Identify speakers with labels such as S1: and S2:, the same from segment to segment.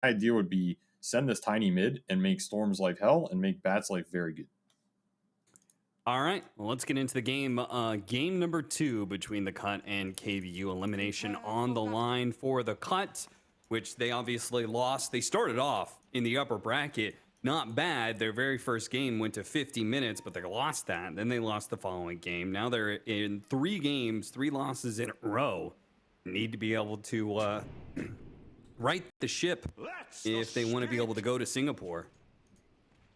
S1: idea would be send this tiny mid and make Storm's life hell and make Bat's life very good.
S2: All right, well, let's get into the game. Game number 2 between the Cut and KVU. Elimination on the line for the Cut, which they obviously lost. They started off in the upper bracket. Not bad. Their very first game went to 50 minutes, but they lost that. Then they lost the following game. Now they're in 3 games, 3 losses in a row. Need to be able to right the ship if they want to be able to go to Singapore.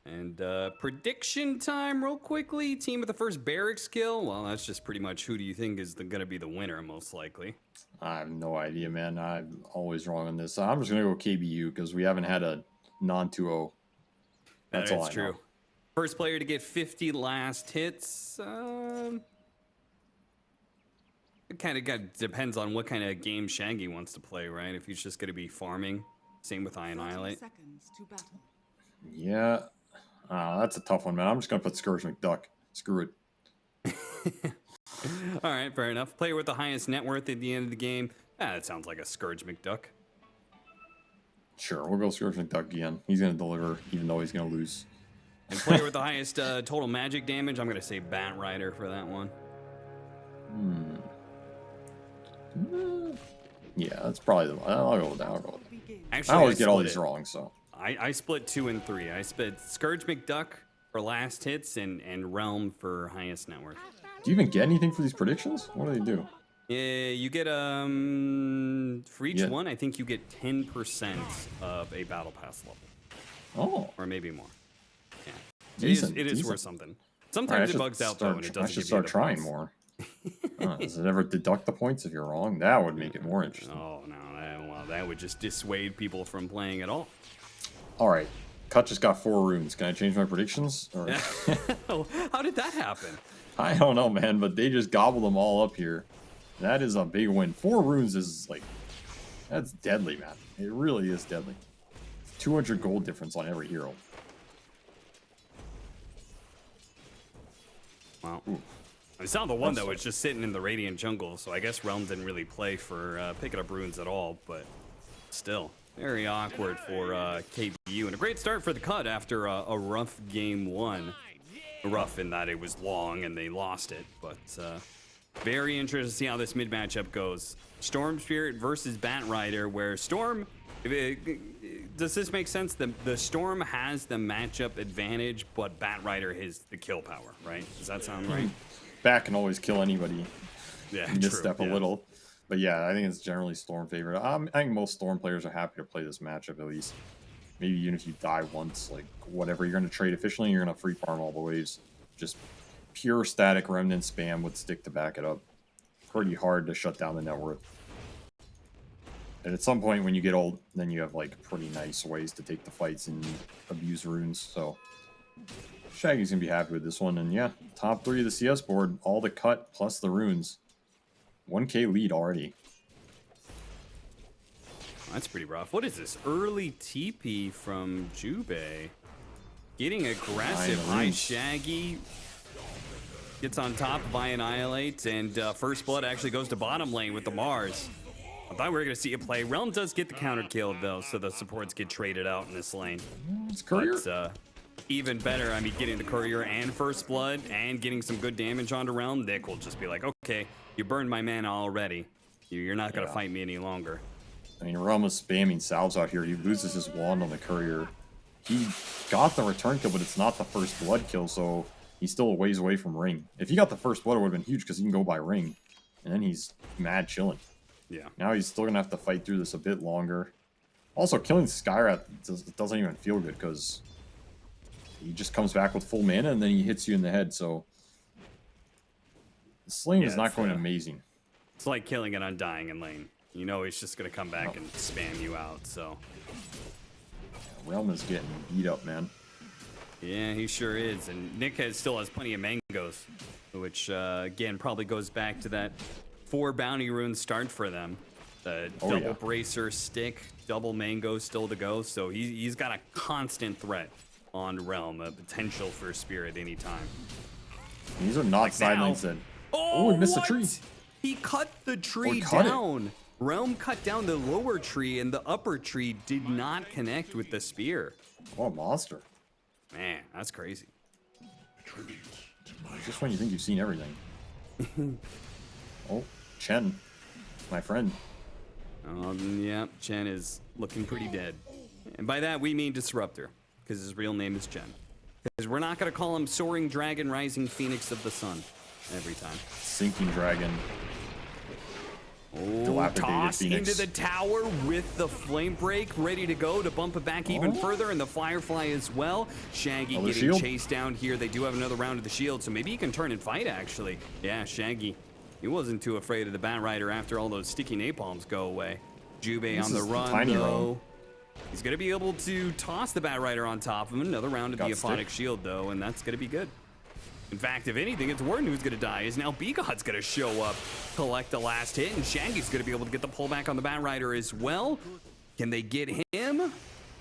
S2: And prediction time real quickly. Team with the first barracks kill. Well, that's just pretty much who do you think is going to be the winner most likely?
S1: I have no idea, man. I'm always wrong on this. I'm just going to go KBU because we haven't had a non-2-0. That's all I
S2: true.
S1: know.
S2: First player to get 50 last hits. It kind of depends on what kind of game Shaggy wants to play, right? If he's just going to be farming. Same with Annihilate.
S1: Yeah. That's a tough one, man. I'm just going to put Scourge McDuck. Screw it.
S2: All right, fair enough. Player with the highest net worth at the end of the game. That sounds like a Scourge McDuck.
S1: Sure, we'll go Scourge McDuck again. He's going to deliver, even though he's going to lose.
S2: And player with the highest total magic damage, I'm going to say Bat Rider for that one.
S1: Yeah, that's probably the one. I'll go with that.
S2: Actually,
S1: I always get all these wrong, so.
S2: I split 2 and 3. I split Scourge McDuck for last hits and Realm for highest net worth.
S1: Do you even get anything for these predictions? What do they do?
S2: Yeah, you get for each one, I think you get 10% of a battle pass level.
S1: Oh,
S2: or maybe more. Yeah,
S1: decent,
S2: it is worth something. Sometimes it bugs out though, and it doesn't.
S1: I should start trying more. Does it ever deduct the points if you're wrong? That would make it more interesting.
S2: Oh no, well that would just dissuade people from playing at all.
S1: All right, Cut just got 4 runes. Can I change my predictions? Or...
S2: How did that happen?
S1: I don't know, man, but they just gobbled them all up here. That is a big win. 4 runes is like, that's deadly, man. It really is deadly. 200 gold difference on every hero.
S2: Wow. Ooh. I saw the one that was just sitting in the Radiant Jungle, so I guess Realm didn't really play for picking up runes at all, but still. Very awkward for KBU, and a great start for the Cut after a rough game 1. Rough in that it was long and they lost it, but very interested to see how this mid matchup goes. Storm Spirit versus Bat Rider, where Storm, does this make sense? The Storm has the matchup advantage, but Bat Rider has the kill power, right? Does that sound right?
S1: Bat can always kill anybody.
S2: Yeah,
S1: misstep a little. But yeah, I think it's generally Storm favorite. I think most Storm players are happy to play this matchup at least. Maybe even if you die once, like whatever, you're going to trade efficiently, you're going to free farm all the ways. Just pure static remnant spam with stick to back it up. Pretty hard to shut down the net worth. And at some point when you get old, then you have like pretty nice ways to take the fights and abuse runes. So Shaggy's going to be happy with this one. And yeah, top 3 of the CS board, all the Cut plus the runes. 1k lead already.
S2: That's pretty rough. What is this? Early TP from Jubei. Getting aggressive. High Shaggy gets on top of Annihilate, and First Blood actually goes to bottom lane with the Mars. I thought we were going to see it play. Realm does get the counter kill, though, so the supports get traded out in this lane.
S1: It's Courier.
S2: But, even better, I mean, getting the Courier and First Blood and getting some good damage onto Realm, Nick will just be like, okay, you burned my mana already. You're not going to fight me any longer.
S1: I mean, Realm is spamming salves out here. He loses his wand on the Courier. He got the return kill, but it's not the First Blood kill, so he's still a ways away from ring. If he got the First Blood, it would have been huge because he can go by ring. And then he's mad chilling.
S2: Yeah.
S1: Now he's still going to have to fight through this a bit longer. Also, killing Skyrath doesn't even feel good because he just comes back with full mana and then he hits you in the head, so the slaying is not going amazing.
S2: It's like killing an Undying in lane. You know he's just going to come back and spam you out, so.
S1: Realm is getting beat up, man.
S2: Yeah, he sure is. And Nick still has plenty of mangoes, which, again, probably goes back to that 4 bounty rune start for them. The double bracer stick, double mango still to go, so he's got a constant threat on Realm, a potential for Spirit anytime.
S1: These are not side lanes that... Oh, he missed the tree.
S2: He cut the tree down. Realm cut down the lower tree, and the upper tree did not connect with the spear.
S1: What a monster.
S2: Man, that's crazy.
S1: Just when you think you've seen everything. Oh, Chen, my friend.
S2: Yeah, Chen is looking pretty dead. And by that, we mean Disruptor, because his real name is Chen. Because we're not going to call him Soaring Dragon Rising Phoenix of the Sun every time.
S1: Sinking Dragon.
S2: Oh, toss into the tower with the flame break, ready to go to bump it back even further, and the Firefly as well. Shaggy getting chased down here. They do have another round of the shield, so maybe he can turn and fight, actually. Yeah, Shaggy, he wasn't too afraid of the Bat Rider after all those sticky napalms go away. Jubei on the run, though. He's going to be able to toss the Bat Rider on top of him. Another round of the Aphonic Shield, though, and that's going to be good. In fact, if anything, it's Warden who's going to die, is now B-God's going to show up, collect the last hit, and Shaggy's going to be able to get the pullback on the Bat Rider as well. Can they get him?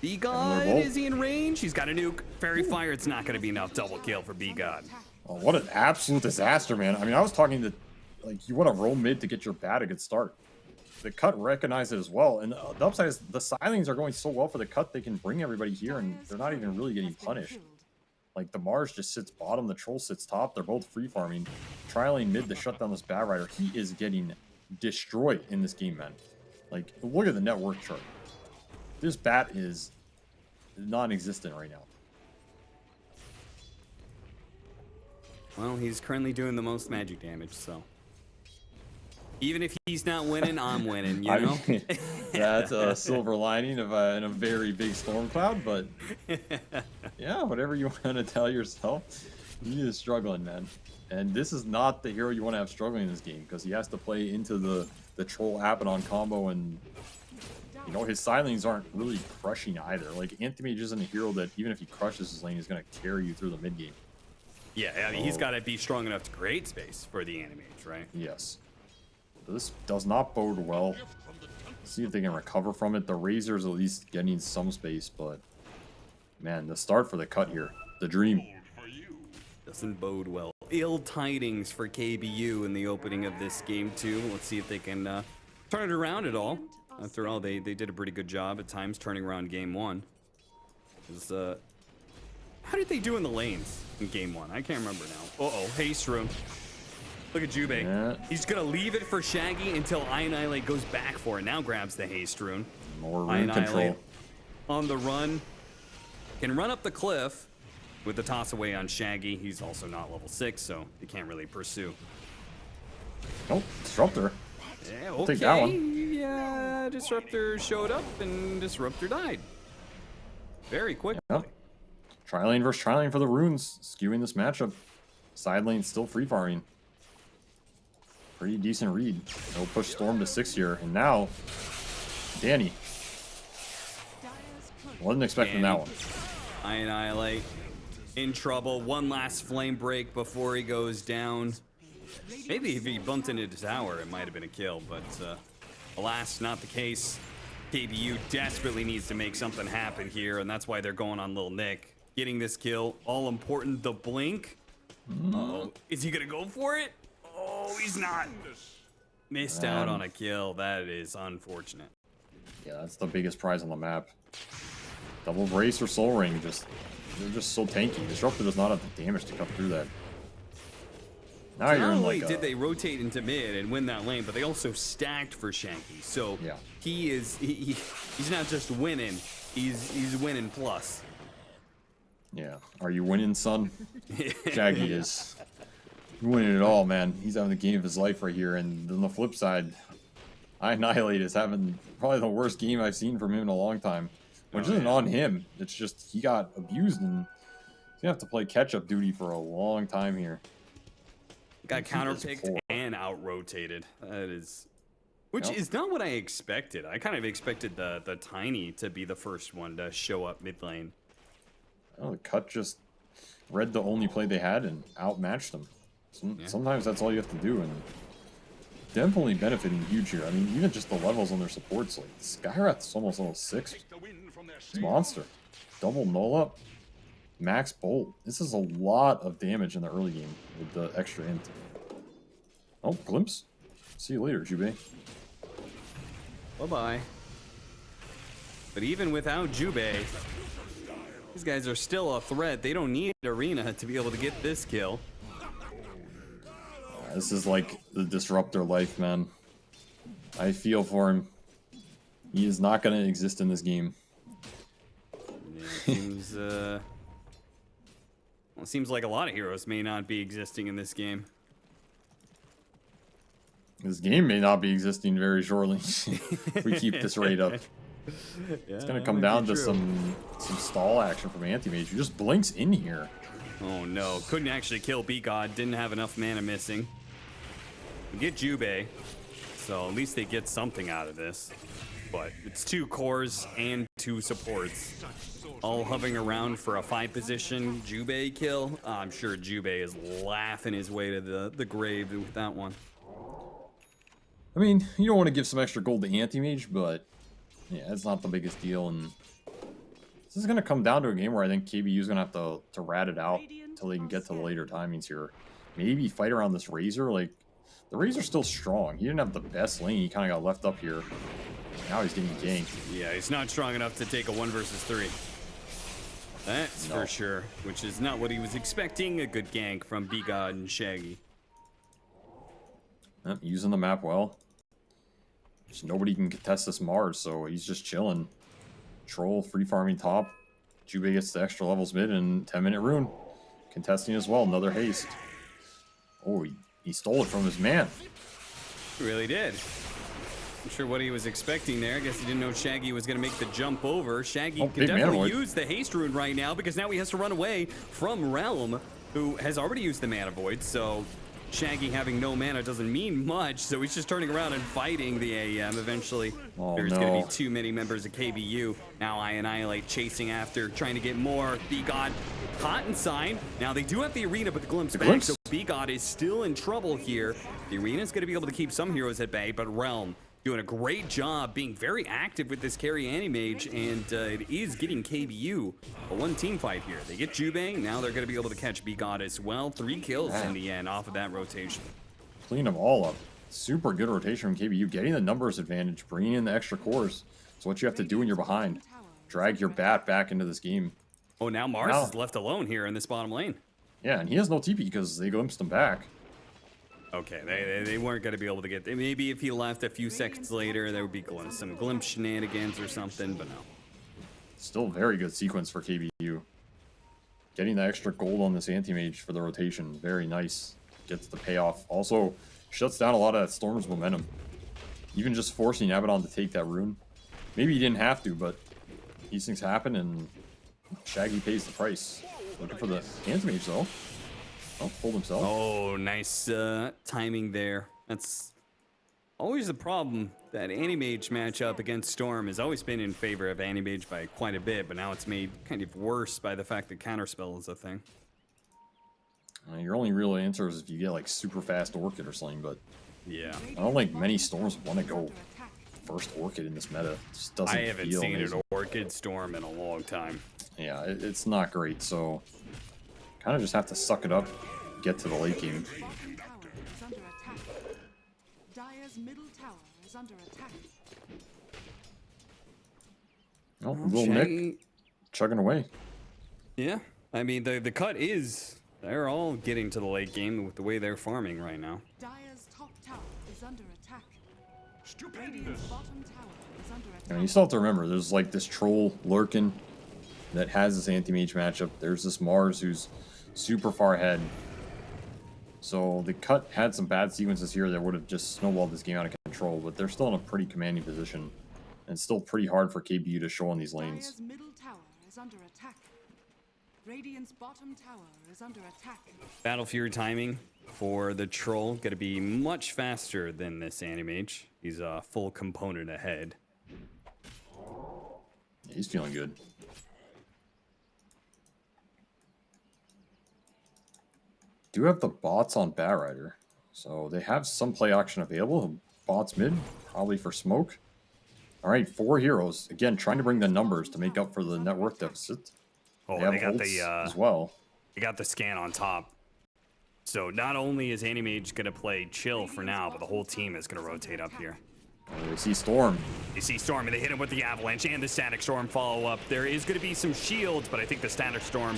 S2: B-God, is he in range? He's got a nuke. Fairy Fire, it's not going to be enough double kill for B-God.
S1: Oh, what an absolute disaster, man. I mean, I was talking to, like, you want to roll mid to get your bat a good start. The cut recognized it as well, and the upside is the Silings are going so well for the cut, they can bring everybody here, and they're not even really getting punished. Like, the Mars just sits bottom, the Troll sits top. They're both free farming. Trialing mid to shut down this Bat Rider. He is getting destroyed in this game, man. Like, look at the net worth chart. This Bat is non-existent right now.
S2: Well, he's currently doing the most magic damage, so. Even if he's not winning, I'm winning, you know?
S1: I mean, that's a silver lining of in a very big storm cloud, but yeah, whatever you want to tell yourself, he is struggling, man. And this is not the hero you want to have struggling in this game, because he has to play into the Troll Abaddon combo, and you know, his Silings aren't really crushing either. Like, Anti-Mage isn't a hero that, even if he crushes his lane, is going to carry you through the mid game.
S2: Yeah, I mean, he's got to be strong enough to create space for the Anti-Mage, right?
S1: Yes. This does not bode well. See if they can recover from it. The Razor's at least getting some space, but man, the start for the cut here. The dream.
S2: Doesn't bode well. Ill tidings for KBU in the opening of this game, too. Let's see if they can turn it around at all. After all, they did a pretty good job at times turning around game one. How did they do in the lanes in game one? I can't remember now. Uh-oh, haste rune. Look at Jubei. Yeah. He's going to leave it for Shaggy until Annihilate goes back for it. Now grabs the haste rune.
S1: More rune control.
S2: On the run. Can run up the cliff with the toss away on Shaggy. He's also not level 6, so he can't really pursue.
S1: Oh, Disruptor.
S2: Yeah, okay.
S1: I'll take that one.
S2: Yeah, Disruptor showed up and Disruptor died. Very quickly.
S1: Yeah. Tri-lane versus tri-lane for the runes. Skewing this matchup. Side lane still free farming. Pretty decent read. No push Storm to 6 here. And now, Danny. Wasn't expecting that one.
S2: Annihilate in trouble. One last flame break before he goes down. Maybe if he bumped into the tower, it might have been a kill, but alas, not the case. KBU desperately needs to make something happen here, and that's why they're going on Lil Nick. Getting this kill, all important, the blink. Uh-oh. Is he gonna go for it? Oh, he's not. Missed out on a kill. That is unfortunate.
S1: Yeah, that's the biggest prize on the map. Double Brace or Soul Ring, they're just so tanky. Disruptor does not have the damage to cut through that. Now you're in like
S2: did they rotate into mid and win that lane, but they also stacked for Shanky. So yeah, he's not just winning, he's winning plus.
S1: Yeah. Are you winning, son? Shaggy is winning it all, man. He's having the game of his life right here. And on the flip side, Annihilate is having probably the worst game I've seen from him in a long time. Which isn't on him. It's just he got abused and he's gonna have to play catch-up duty for a long time here.
S2: Got counterpicked and out-rotated. That is... Which is not what I expected. I kind of expected the Tiny to be the first one to show up mid lane.
S1: Oh, the cut just read the only play they had and outmatched them. Sometimes that's all you have to do, and definitely benefiting huge here. I mean, even just the levels on their supports, like Skyrath's almost level 6. It's monster. Double null up. Max bolt. This is a lot of damage in the early game with the extra int. Oh, glimpse. See you later, Jubei.
S2: Bye-bye. But even without Jubei, these guys are still a threat. They don't need Arena to be able to get this kill.
S1: This is like the disruptor life, man. I feel for him. He is not going to exist in this game.
S2: Yeah, it seems, well, it seems like a lot of heroes may not be existing in this game.
S1: This game may not be existing very shortly if we keep this rate up.
S2: Yeah,
S1: It's going to come down to some stall action from Anti-Mage, who just blinks in here.
S2: Oh no, couldn't actually kill B-God, didn't have enough mana missing. We get Jubei, so at least they get something out of this. But it's 2 cores and 2 supports, all hovering around for a 5 position Jubei kill. I'm sure Jubei is laughing his way to the grave with that one.
S1: I mean, you don't want to give some extra gold to Anti-Mage, but yeah, it's not the biggest deal. And this is going to come down to a game where I think KBU is going to have to rat it out until they can get to the later timings here. Maybe fight around this Razor. Like, the Razor's still strong. He didn't have the best lane. He kind of got left up here. Now he's getting ganked.
S2: Yeah, he's not strong enough to take a 1 versus 3. That's for sure, which is not what he was expecting. A good gank from B-God and Shaggy.
S1: Yep, using the map well. Just nobody can contest this Mars, so he's just chilling. Troll, free farming top. Jubei gets the extra levels mid and 10-minute rune. Contesting as well, another haste. Oh, he stole it from his man.
S2: He really did. I'm sure what he was expecting there. I guess he didn't know Shaggy was going to make the jump over. Shaggy can definitely use the haste rune right now because now he has to run away from Realm, who has already used the mana void. So Shaggy having no mana doesn't mean much. So he's just turning around and fighting the AEM. Eventually, there's going to be too many members of KBU. Now I Annihilate chasing after, trying to get more. B-God caught inside. Now they do have the Arena, but the Glimpse back. So B-God is still in trouble here. The Arena's going to be able to keep some heroes at bay, but Realm doing a great job being very active with this carry Anti-Mage, and it is getting KBU a 1-team fight here. They get Jubei, now they're going to be able to catch B-God as well. 3 kills in the end off of that rotation.
S1: Clean them all up. Super good rotation from KBU. Getting the numbers advantage, bringing in the extra cores. It's what you have to do when you're behind. Drag your bat back into this game.
S2: Oh, now Mars is left alone here in this bottom lane.
S1: Yeah, and he has no TP because they glimpsed him back.
S2: Okay, they weren't going to be able to get... Maybe if he left a few seconds later, there would be some glimpse shenanigans or something, but no.
S1: Still very good sequence for KBU. Getting the extra gold on this Anti-Mage for the rotation. Very nice. Gets the payoff. Also, shuts down a lot of that Storm's momentum. Even just forcing Abaddon to take that rune. Maybe he didn't have to, but these things happen, and Shaggy pays the price. Looking for the Anti-Mage, though. Oh, pulled himself.
S2: Oh, nice timing there. That's always the problem. That Anti-Mage matchup against Storm has always been in favor of Anti-Mage by quite a bit, but now it's made kind of worse by the fact that Counterspell is a thing.
S1: Your only real answer is if you get like super fast Orchid or something, but
S2: yeah,
S1: I don't think many Storms want to go first Orchid in this meta. It just doesn't feel
S2: I haven't seen
S1: amazing.
S2: an Orchid Storm in a long time.
S1: Yeah, it's not great, so kind of just have to suck it up, get to the late game. Oh, little Nick chugging away.
S2: Yeah, I mean the cut is they're all getting to the late game with the way they're farming right now.
S3: Dire's top tower is under attack. Radiant's bottom tower is under attack.
S1: And you still have to remember, there's like this troll lurking that has this Anti-Mage matchup. There's this Mars who's super far ahead. So the cut had some bad sequences here that would have just snowballed this game out of control, but they're still in a pretty commanding position. And it's still pretty hard for KBU to show on these lanes.
S3: Dire's middle tower is under attack. Radiant's bottom tower is under attack.
S2: Battle Fury timing for the troll going to be much faster than this Anti-Mage. He's a full component ahead.
S1: Yeah, he's feeling good. Do have the bots on Batrider, so they have some play action available. Bots mid, probably for smoke. All right, 4 heroes again, trying to bring the numbers to make up for the net worth deficit.
S2: Oh,
S1: they got the as well.
S2: They got the scan on top. So not only is Anti-Mage going to play chill for now, but the whole team is going to rotate up here.
S1: They see Storm.
S2: They see Storm and they hit him with the Avalanche and the Static Storm follow-up. There is going to be some shields, but I think the Static Storm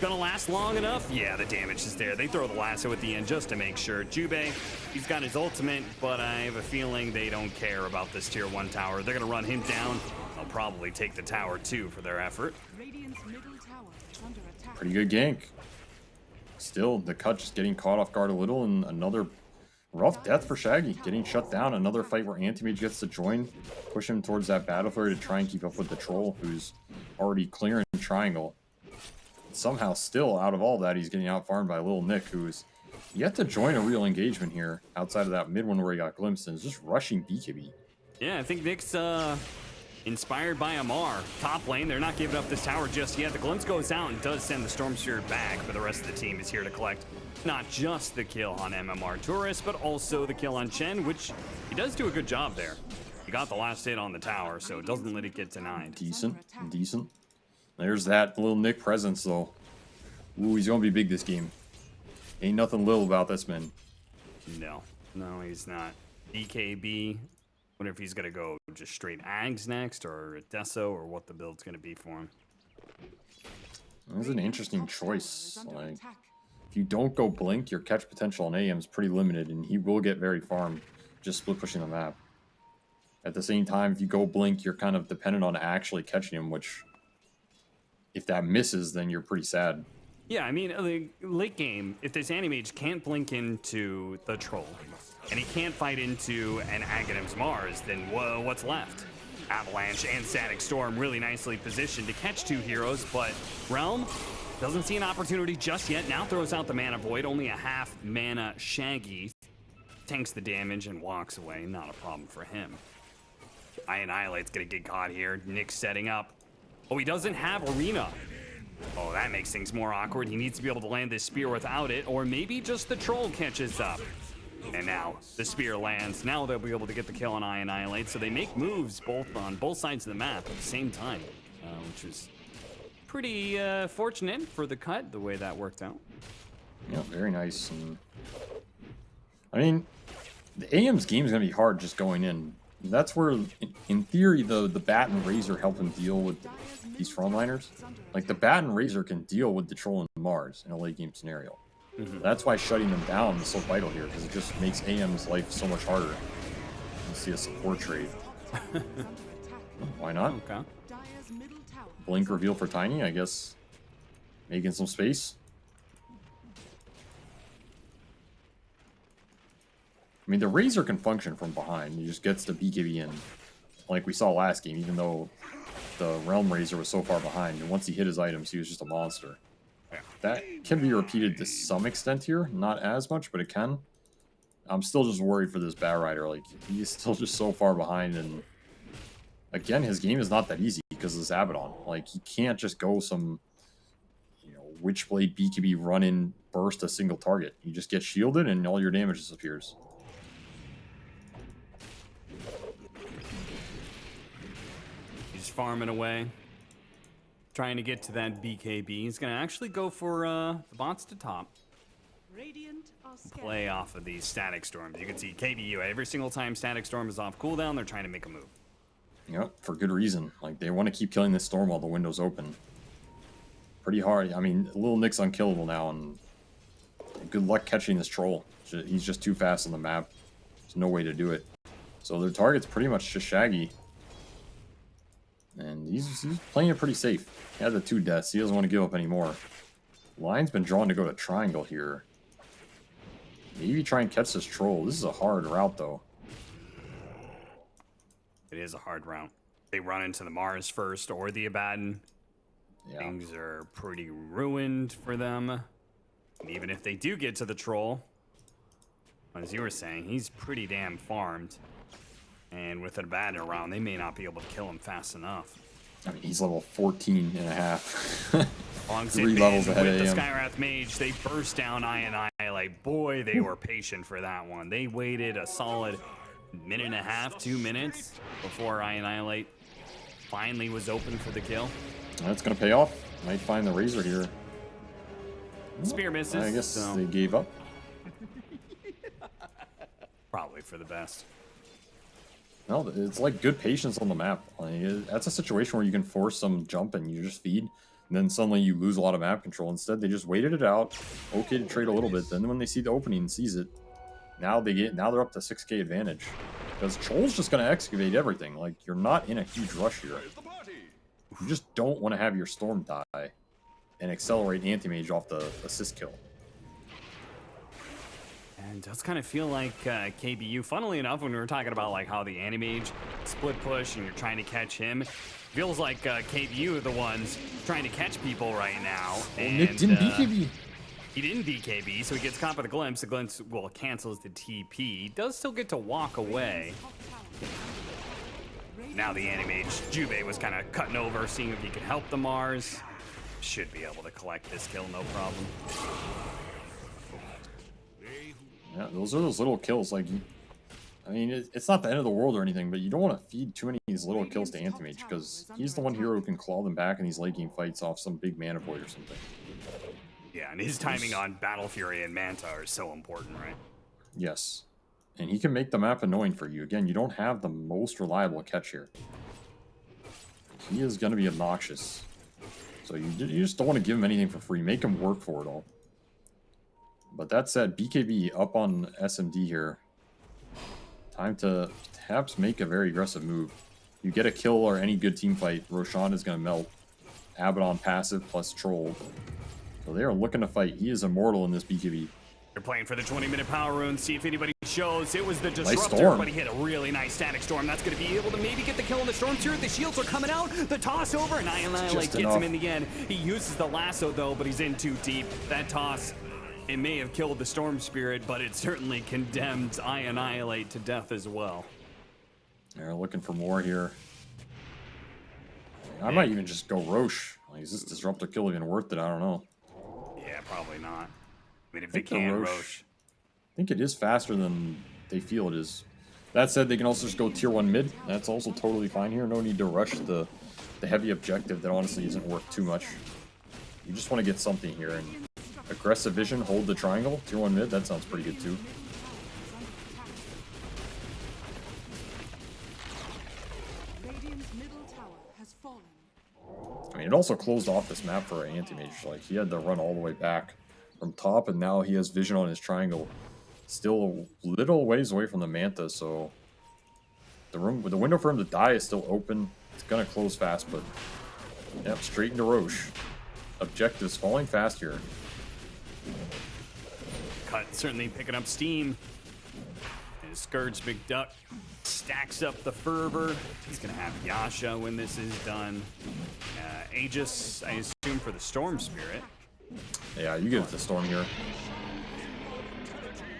S2: gonna last long enough. Yeah, the damage is there. They throw the lasso at the end just to make sure. Jubei, he's got his ultimate, but I have a feeling they don't care about this tier 1 tower. They're gonna run him down. They'll probably take the tower too for their effort.
S3: Radiant's middle tower is under attack.
S1: Pretty good gank. Still, the cut just getting caught off guard a little, and another rough death for Shaggy. Getting shut down. Another fight where Anti-Mage gets to join, push him towards that battle flurry to try and keep up with the troll, who's already clearing triangle. Somehow, still out of all that, he's getting out farmed by Little Nick, who's yet to join a real engagement here outside of that mid one where he got glimpsed and is just rushing BKB.
S2: Yeah, I think Nick's inspired by Amar. Top lane, they're not giving up this tower just yet. The glimpse goes out and does send the Storm Spirit back, but the rest of the team is here to collect not just the kill on MMR Tourist, but also the kill on Chen, which he does do a good job there. He got the last hit on the tower, so it doesn't let it get denied.
S1: Decent. There's that Little Nick presence, though. Ooh, he's gonna be big this game. Ain't nothing little about this man.
S2: No, he's not. BKB. Wonder if he's gonna go just straight Ags next, or Deso, or what the build's gonna be for him.
S1: That's an interesting choice. Like, if you don't go Blink, your catch potential on AM is pretty limited, and he will get very farmed just split pushing the map. At the same time, if you go Blink, you're kind of dependent on actually catching him, which, if that misses, then you're pretty sad.
S2: Yeah, I mean, late game, if this Anti-Mage can't blink into the troll, and he can't fight into an Aghanim's Mars, then what's left? Avalanche and Static Storm really nicely positioned to catch 2 heroes, but Realm doesn't see an opportunity just yet. Now throws out the Mana Void, only a half mana Shaggy. Tanks the damage and walks away, not a problem for him. Annihilate's gonna get caught here. Nick's setting up. Oh, he doesn't have Arena. Oh, that makes things more awkward. He needs to be able to land this spear without it, or maybe just the troll catches up. And now the spear lands. Now they'll be able to get the kill on Annihilate. So they make moves on both sides of the map at the same time, which is pretty fortunate for the cut, the way that worked out.
S1: Yeah, very nice. And, I mean, the AM's game is going to be hard just going in. That's where, in theory, the Bat and Razor help him deal with these frontliners. Like, the Bat and Razor can deal with the Troll and Mars in a late game scenario. That's why shutting them down is so vital here, because it just makes AM's life so much harder. You see a support trade. Why not?
S2: Okay.
S1: Blink reveal for Tiny, I guess. Making some space. I mean, the Razor can function from behind. He just gets the BKB in. Like we saw last game, even though the Realm Razor was so far behind. And once he hit his items, he was just a monster. That can be repeated to some extent here. Not as much, but it can. I'm still just worried for this Bat Rider. Like, he's still just so far behind. And again, his game is not that easy because of this Abaddon. Like, he can't just go some, Witchblade BKB run-in burst a single target. You just get shielded and all your damage disappears.
S2: He's farming away, trying to get to that BKB. He's going to actually go for the bots to top. Play off of these Static Storms. You can see KBU, every single time Static Storm is off cooldown, they're trying to make a move.
S1: Yep, for good reason. Like, they want to keep killing this Storm while the window's open. Pretty hard. I mean, Little Nick's unkillable now, and good luck catching this Troll. He's just too fast on the map. There's no way to do it. So their target's pretty much just Shaggy. And he's playing it pretty safe. He had the 2 deaths. He doesn't want to give up anymore. Line's been drawn to go to Triangle here. Maybe try and catch this Troll. This is a hard route, though.
S2: It is a hard route. They run into the Mars first or the Abaddon. Yeah. Things are pretty ruined for them. And even if they do get to the Troll, as you were saying, he's pretty damn farmed. And with an Abaddon around, they may not be able to kill him fast enough.
S1: I mean, he's level 14 and a half.
S2: 3 levels ahead of the Skywrath Mage, they burst down Annihilate. Boy, they were patient for that one. They waited a solid minute and a half, 2 minutes before Annihilate finally was open for the kill.
S1: That's going to pay off. Might find the Razor here.
S2: Spear misses.
S1: I guess they gave up.
S2: Probably for the best.
S1: No, it's like good patience on the map. Like, that's a situation where you can force some jump and you just feed, and then suddenly you lose a lot of map control. Instead, they just waited it out, okay to trade a little bit. Then when they see the opening and sees it, now they're up to 6k advantage. Because Troll's just gonna excavate everything. Like, you're not in a huge rush here. You just don't want to have your Storm die and accelerate Anti-Mage off the assist kill.
S2: And it does kind of feel like KBU, funnily enough, when we were talking about like how the Animage split push and you're trying to catch him, feels like KBU are the ones trying to catch people right now. And
S1: Nick didn't BKB.
S2: He didn't BKB, so he gets caught by the glimpse. The glimpse, well, cancels the TP. He does still get to walk away. Now the Animage, Jubei was kind of cutting over, seeing if he could help the Mars. Should be able to collect this kill, no problem.
S1: Yeah, those are those little kills. Like, I mean, it's not the end of the world or anything, but you don't want to feed too many of these little kills to Anti-Mage because he's the one hero who can claw them back in these late game fights off some big mana void or something.
S2: Yeah, and his timing on Battle Fury and Manta are so important, right?
S1: Yes. And he can make the map annoying for you. Again, you don't have the most reliable catch here. He is going to be obnoxious. So you just don't want to give him anything for free. Make him work for it all. But that said, BKB up on SMD here. Time to perhaps make a very aggressive move. You get a kill or any good team fight, Roshan is going to melt. Abaddon passive plus Troll. So they are looking to fight. He is immortal in this BKB.
S2: They're playing for the 20-minute power rune. See if anybody shows. It was the Disruptor,
S1: storm.
S2: but he hit a really nice Static Storm. That's going to be able to maybe get the kill on the Storm Spirit. The shields are coming out. The toss over, and Annihilate gets him in the end. He uses the lasso, though, but he's in too deep. That toss, it may have killed the Storm Spirit, but it certainly condemned Annihilate to death as well.
S1: They're looking for more here. I might even just go Roche. Like, is this Disruptor kill even worth it? I don't know.
S2: Yeah, probably not. I mean, if they can, Roche.
S1: I think it is faster than they feel it is. That said, they can also just go tier 1 mid. That's also totally fine here. No need to rush the heavy objective that honestly isn't worth too much. You just want to get something here. And aggressive vision, hold the triangle, tier 1 mid, that sounds pretty good too. I mean, it also closed off this map for an Anti-Mage. Like, he had to run all the way back from top, and now he has vision on his triangle. Still a little ways away from the Manta, so the window for him to die is still open. It's gonna close fast, but yep, straight into Roche. Objectives falling fast here.
S2: Cut certainly picking up steam. And Scourge McDuck stacks up the fervor. He's gonna have Yasha when this is done. Aegis, I assume, for the Storm Spirit.
S1: Yeah, you get it to Storm here.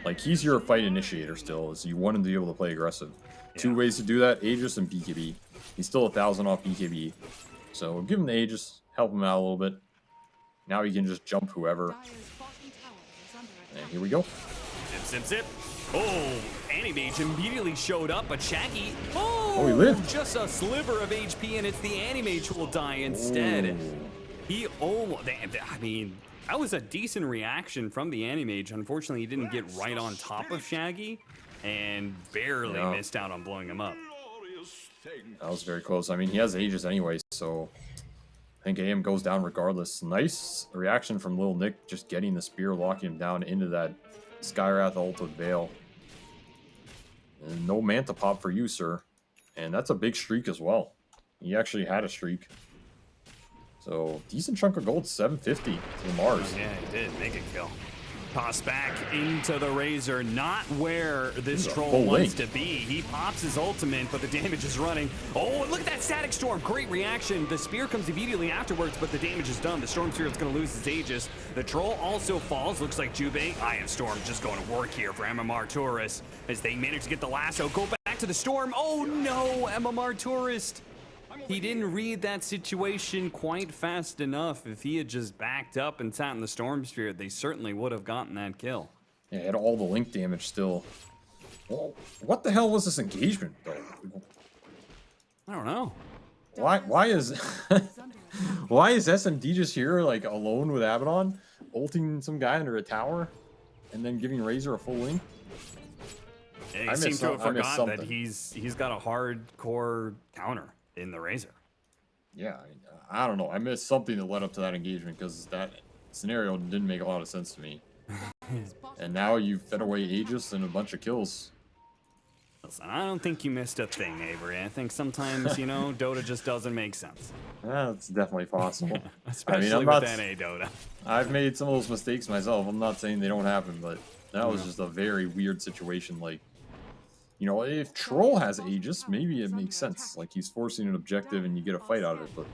S1: Like, he's your fight initiator still, is you want him to be able to play aggressive. Yeah. Two ways to do that, Aegis and BKB. He's still 1,000 off BKB. So give him the Aegis, help him out a little bit. Now he can just jump whoever. And here we go.
S2: Zip, zip, zip. Oh, Animage immediately showed up, but Shaggy,
S1: he lived.
S2: Just a sliver of HP, and it's the Animage who will die instead.
S1: Ooh.
S2: I mean, that was a decent reaction from the Animage. Unfortunately, he didn't get right on top of Shaggy, and barely missed out on blowing him up.
S1: That was very close. I mean, he has Aegis anyway, so I think AM goes down regardless. Nice reaction from Lil Nick, just getting the spear, locking him down into that Skywrath ult with Veil. And no Manta pop for you, sir. And that's a big streak as well. He actually had a streak. So, decent chunk of gold, 750 to the Mars.
S2: Yeah, he did. Make a kill. Toss back into the Razor, not where this troll wants to be. He pops his ultimate, but the damage is running. Oh, look at that Static Storm. Great reaction. The spear comes immediately afterwards, but the damage is done. The Storm Spirit's going to lose his Aegis. The troll also falls. Looks like Jubei. Iron Storm just going to work here for MMR Tourist as they manage to get the lasso. Go back to the Storm. Oh, no, MMR Tourist. He didn't read that situation quite fast enough. If he had just backed up and sat in the Storm Spirit, they certainly would have gotten that kill.
S1: Yeah, he had all the link damage still. Well, what the hell was this engagement, though?
S2: I don't know.
S1: Why is why is SMD just here, like, alone with Abaddon, ulting some guy under a tower, and then giving Razor a full link?
S2: He
S1: I
S2: seemed
S1: missed
S2: to have
S1: some- I missed
S2: forgot that
S1: something.
S2: he's got a hardcore counter in the Razor.
S1: Yeah, I don't know. I missed something that led up to that engagement because that scenario didn't make a lot of sense to me. And now you've fed away Aegis and a bunch of kills.
S2: Listen, I don't think you missed a thing, Avery. I think sometimes, you know, Dota just doesn't make sense.
S1: That's definitely possible.
S2: Especially
S1: I'm
S2: with
S1: not-
S2: NA Dota.
S1: I've made some of those mistakes myself. I'm not saying they don't happen, but that was just a very weird situation. Like, you know, if Troll has Aegis, maybe it makes sense. Like, he's forcing an objective and you get a fight out of it, but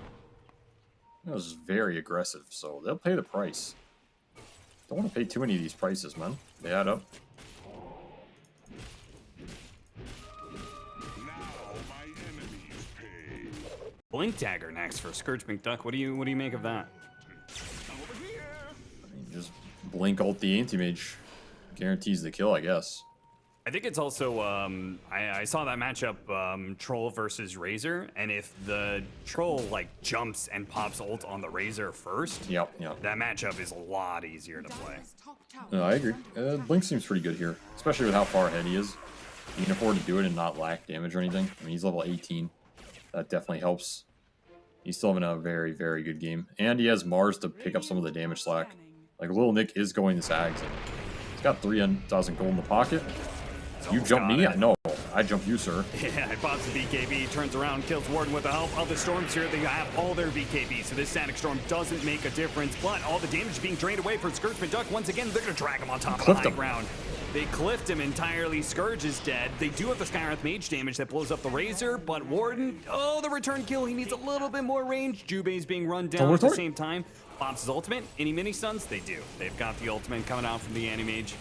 S1: it was just very aggressive, so they'll pay the price. Don't want to pay too many of these prices, man. They add up.
S2: Blink Dagger next for Scourge McDuck. What do you make of that?
S1: I mean, just blink ult the anti-mage. Guarantees the kill, I guess.
S2: I think it's also I saw that matchup Troll versus Razor, and if the Troll like jumps and pops ult on the Razor first,
S1: Yep.
S2: that matchup is a lot easier to play.
S3: Dire's top tower
S1: No, I agree. Blink seems pretty good here, especially with how far ahead he is. He can afford to do it and not lack damage or anything. I mean, he's level 18. That definitely helps. He's still having a very, very good game. And he has Mars to pick up some of the damage slack. Like, Little Nick is going to Sags. And he's got 3,000 gold in the pocket. You jump me? No, I jump you, sir.
S2: Yeah, it pops the BKB, turns around, kills Warden with the help of the Storms here. They have all their BKB, so this Static Storm doesn't make a difference, but all the damage being drained away from Scourge McDuck. Once again, they're going to drag him on top of the high ground. They cliffed him entirely. Scourge is dead. They do have the Skywrath Mage damage that blows up the Razor, but Warden, oh, the return kill. He needs a little bit more range. Jubei's being run down at the same time. Pops his ultimate. Any mini stuns? They do. They've got the ultimate coming out from the Anti-Mage.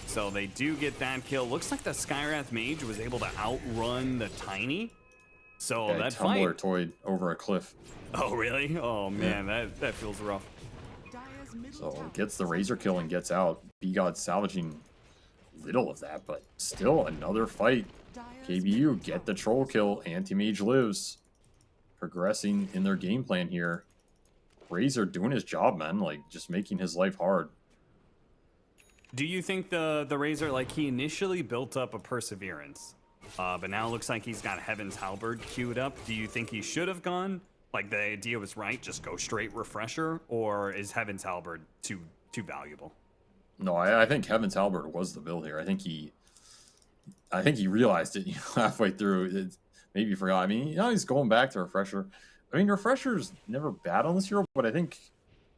S2: So they do get that kill. Looks like the Skywrath Mage was able to outrun the Tiny. So
S1: Yeah,
S2: that
S1: Tumbler
S2: fight.
S1: toyed over a cliff.
S2: Oh, really? Oh, man, that feels rough.
S3: Dire's middle
S1: So
S3: tower
S1: gets the Razor kill and gets out. B-God salvaging little of that, but still another fight.
S3: Dire's
S1: KBU get the Troll kill. Anti-Mage lives. Progressing in their game plan here. Razor doing his job, man. Like, just making his life hard.
S2: Do you think the Razor, like, he initially built up a Perseverance, but now it looks like he's got Heaven's Halberd queued up. Do you think he should have gone, like, the idea was right, just go straight Refresher, or is Heaven's Halberd too valuable?
S1: No, I think Heaven's Halberd was the build here. I think he realized it halfway through. Maybe he forgot. I mean, he's going back to Refresher. I mean, Refresher's never bad on this hero, but I think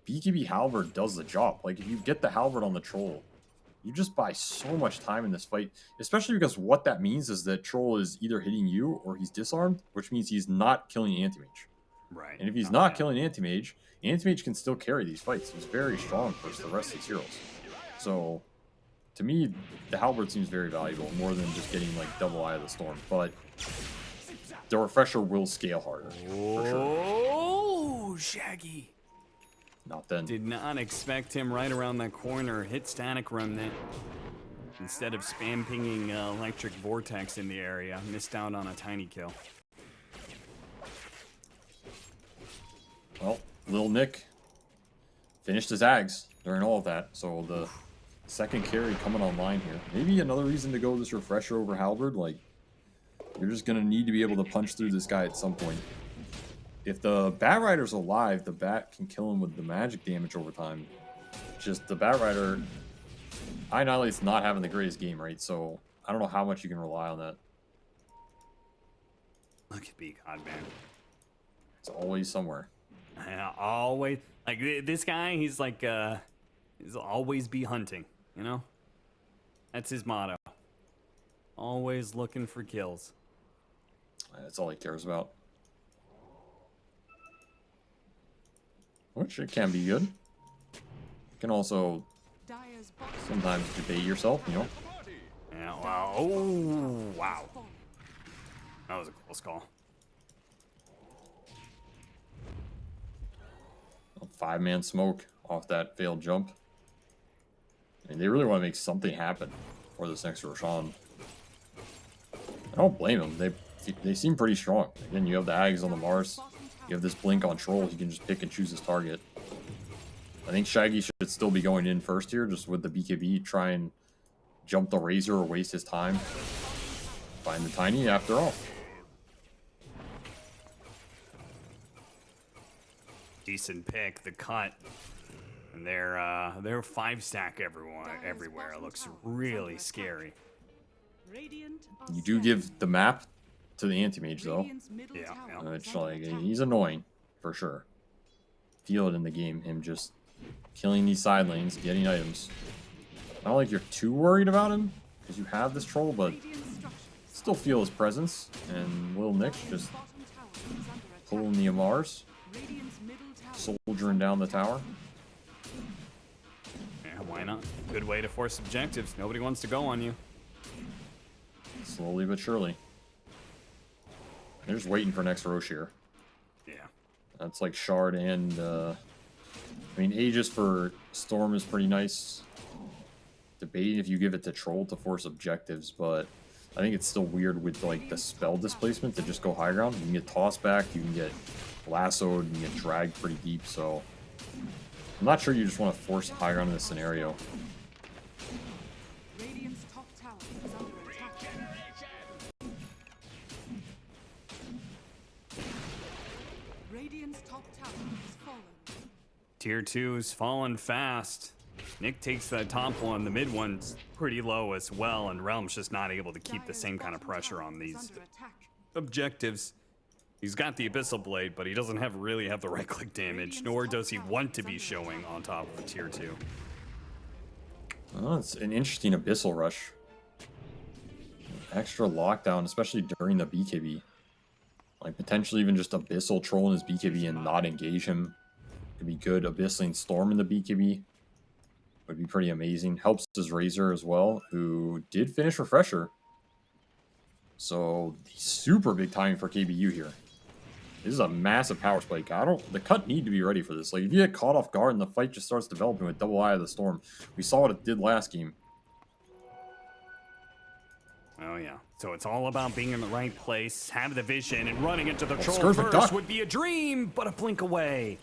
S1: BKB Halberd does the job. Like, if you get the Halberd on the Troll, you just buy so much time in this fight, especially because what that means is that Troll is either hitting you or he's disarmed, which means he's not killing Anti-Mage.
S2: Right.
S1: And if he's not killing Anti-Mage, Anti-Mage can still carry these fights. He's very strong versus the rest of these heroes. So, to me, the Halberd seems very valuable, more than just getting, like, double Eye of the Storm. But the Refresher will scale harder, for sure.
S2: Oh, Shaggy.
S1: Not then.
S2: Did not expect him right around that corner. Hit Static Remnant. Instead of spam pinging Electric Vortex in the area. Missed out on a tiny kill.
S1: Well, Lil Nick finished his Ags during all of that. So the second carry coming online here. Maybe another reason to go this Refresher over Halberd. Like, you're just going to need to be able to punch through this guy at some point. If the Bat Rider's alive, the Bat can kill him with the magic damage over time. Just the Bat Rider, Annihilate's not having the greatest game, right? So I don't know how much you can rely on that.
S2: Look at B-God, man.
S1: It's always somewhere.
S2: Yeah, always. Like, this guy, he's like, he's always be hunting, you know? That's his motto. Always looking for kills.
S1: That's all he cares about. Which it can be good. You can also
S3: Dire's bottom
S1: sometimes debate yourself, you know?
S2: Yeah, wow. Oh, wow. That was a close call.
S1: A 5-man smoke off that failed jump. I mean, they really want to make something happen for this next Roshan. I don't blame them. They seem pretty strong. Again, you have the Ags on the Mars. You have this blink on Troll. He can just pick and choose his target. I think Shaggy should still be going in first here, just with the BKB. Try and jump the Razor or waste his time. Find the tiny after all.
S2: Decent pick, the cut. And they're 5-stack everywhere. It looks really scary.
S1: You do give the map to the anti-mage though.
S2: Yeah.
S1: Which, like, he's annoying for sure. Feel it in the game, him just killing these side lanes, getting items. Not like you're too worried about him because you have this troll, but still feel his presence. And Lil Nick's just pulling the Amars, soldiering down the tower.
S2: Yeah, why not? Good way to force objectives. Nobody wants to go on you.
S1: Slowly but surely. They're just waiting for next Roche here.
S2: Yeah.
S1: That's like Shard and, I mean, Aegis for Storm is pretty nice. Debating if you give it to Troll to force objectives, but I think it's still weird with, like, the spell displacement to just go high ground. You can get tossed back, you can get lassoed, you can get dragged pretty deep, so I'm not sure you just want to force high ground in this scenario.
S3: Radiant's top tower is under attack. Radiant's top tower has fallen.
S2: Tier 2's fallen fast. Nick takes the top one, the mid one's pretty low as well, and Realm's just not able to keep the same kind of pressure on these objectives. He's got the Abyssal Blade, but he doesn't really have the right-click damage, nor does he want to be showing on top of a tier 2.
S1: Well, it's an interesting Abyssal Rush. Extra lockdown, especially during the BKB. Like, potentially even just Abyssal Troll in his BKB and not engage him. Could be good. Abyssaling Storm in the BKB would be pretty amazing. Helps his Razor as well, who did finish Refresher. So, super big timing for KBU here. This is a massive power spike. The cut need to be ready for this. Like, if you get caught off guard and the fight just starts developing with double Eye of the Storm, we saw what it did last game.
S2: Oh yeah. So it's all about being in the right place, have the vision, and running into the troll
S1: Scourge
S2: first
S1: McDuck
S2: would be a dream, but a blink away.